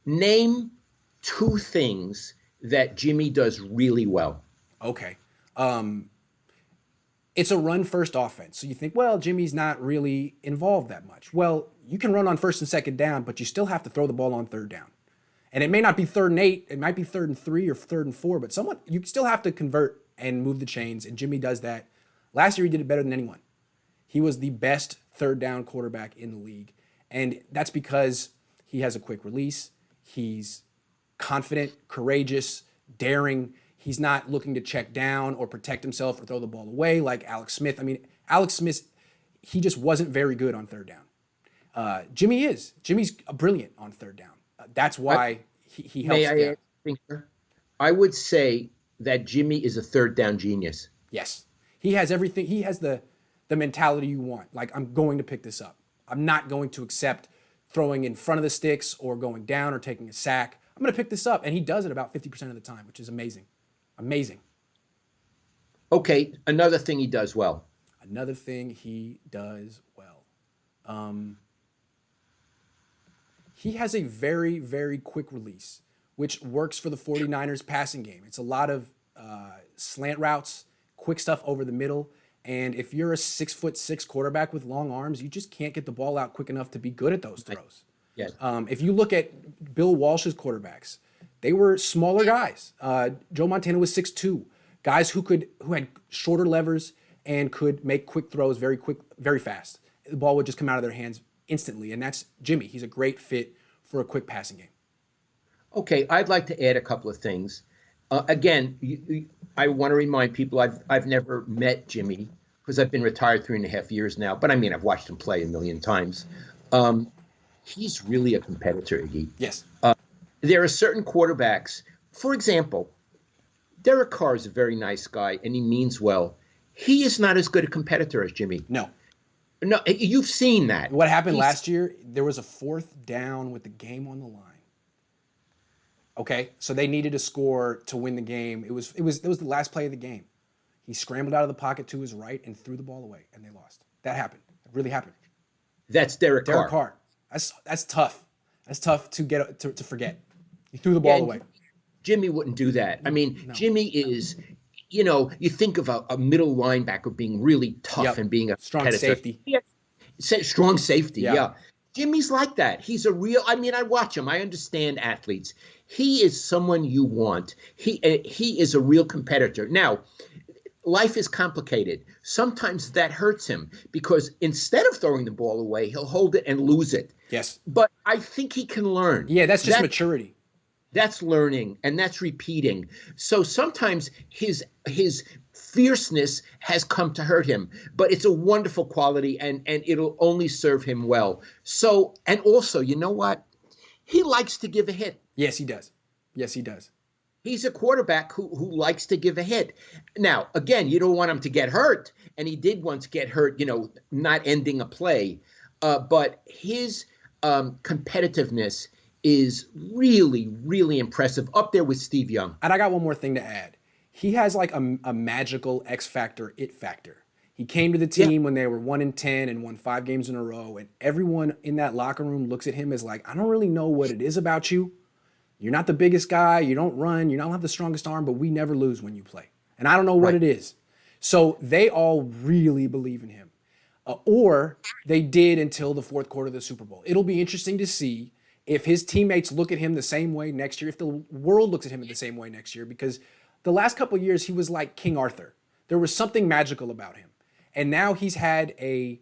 Name two things that Jimmy does really well. Okay. Um, it's a run first offense. So you think, well, Jimmy's not really involved that much. Well, you can run on first and second down, but you still have to throw the ball on third down. And it may not be 3rd and 8, it might be 3rd and 3 or 3rd and 4, but someone you still have to convert and move the chains. And Jimmy does that. Last year he did it better than anyone. He was the best third down quarterback in the league. And that's because he has a quick release. He's confident, courageous, daring. He's not looking to check down or protect himself or throw the ball away like Alex Smith. I mean, Alex Smith, he just wasn't very good on third down. Jimmy is. Jimmy's brilliant on third down. That's why he helps. May I add something, sir? I would say that Jimmy is a third down genius. Yes. He has everything. He has the mentality you want. Like, I'm going to pick this up. I'm not going to accept throwing in front of the sticks or going down or taking a sack. I'm going to pick this up. And he does it about 50% of the time, which is amazing. Amazing. Okay, another thing he does well. Another thing he does well. He has a very, very quick release, which works for the 49ers passing game. It's a lot of slant routes, quick stuff over the middle. And if you're a 6'6" quarterback with long arms, you just can't get the ball out quick enough to be good at those throws. Yes. If you look at Bill Walsh's quarterbacks, they were smaller guys. Joe Montana was 6'2", guys who had shorter levers and could make quick throws very quick, very fast. The ball would just come out of their hands instantly, and that's Jimmy. He's a great fit for a quick passing game. Okay, I'd like to add a couple of things. Again, I want to remind people I've never met Jimmy because I've been retired 3.5 years now. But I mean, I've watched him play a million times. He's really a competitor, Iggy. Yes. There are certain quarterbacks. For example, Derek Carr is a very nice guy and he means well. He is not as good a competitor as Jimmy. No. No, you've seen that. What happened last year? There was a 4th down with the game on the line. Okay, so they needed to score to win the game. It was the last play of the game. He scrambled out of the pocket to his right and threw the ball away, and they lost. That happened. It really happened. That's Derek Carr. Derek Carr. That's tough. That's tough to forget. He threw the ball away. Jimmy wouldn't do that. I mean, no. Jimmy is, you think of a middle linebacker being really tough and being a strong safety. Yeah. Strong safety, yeah. Jimmy's like that. He's a real, I watch him. I understand athletes. He is someone you want. He is a real competitor. Now, life is complicated. Sometimes that hurts him because instead of throwing the ball away, he'll hold it and lose it. Yes. But I think he can learn. Yeah, that's just maturity. That's learning and that's repeating. So sometimes his fierceness has come to hurt him, but it's a wonderful quality and it'll only serve him well. So, and also, you know what? He likes to give a hit. Yes, he does. Yes, he does. He's a quarterback who likes to give a hit. Now, again, you don't want him to get hurt, and he did once get hurt, not ending a play. But his competitiveness is really, really impressive, up there with Steve Young. And I got one more thing to add. He has like a magical X factor, it factor. He came to the team when they were 1-10 and won 5 games in a row, and everyone in that locker room looks at him as like, I don't really know what it is about you. You're not the biggest guy. You don't run. You don't have the strongest arm, but we never lose when you play. And I don't know what it is. So they all really believe in him. Or they did until the 4th quarter of the Super Bowl. It'll be interesting to see if his teammates look at him the same way next year, if the world looks at him in the same way next year, because the last couple of years he was like King Arthur. There was something magical about him. And now he's had a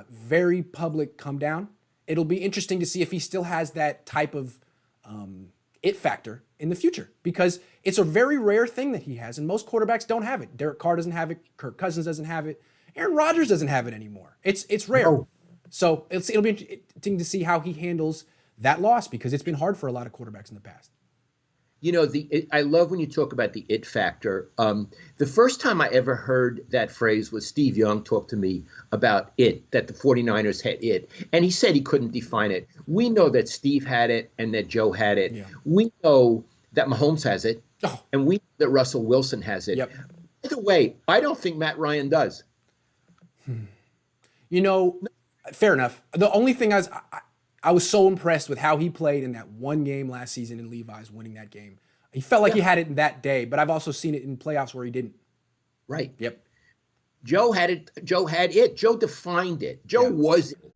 very public come down. It'll be interesting to see if he still has that type of it factor in the future, because it's a very rare thing that he has, and most quarterbacks don't have it. Derek Carr doesn't have it. Kirk Cousins doesn't have it. Aaron Rodgers doesn't have it anymore. It's rare. Oh. So it'll be interesting to see how he handles that loss, because it's been hard for a lot of quarterbacks in the past. I love when you talk about the it factor. The first time I ever heard that phrase was Steve Young talked to me about it, that the 49ers had it. And he said he couldn't define it. We know that Steve had it and that Joe had it. Yeah. We know that Mahomes has it. Oh. And we know that Russell Wilson has it. Yep. By the way, I don't think Matt Ryan does. Fair enough. The only thing I was so impressed with how he played in that one game last season in Levi's, winning that game. He felt like he had it in that day, but I've also seen it in playoffs where he didn't. Right. Yep. Joe had it. Joe had it. Joe defined it. Joe Yeah. was it.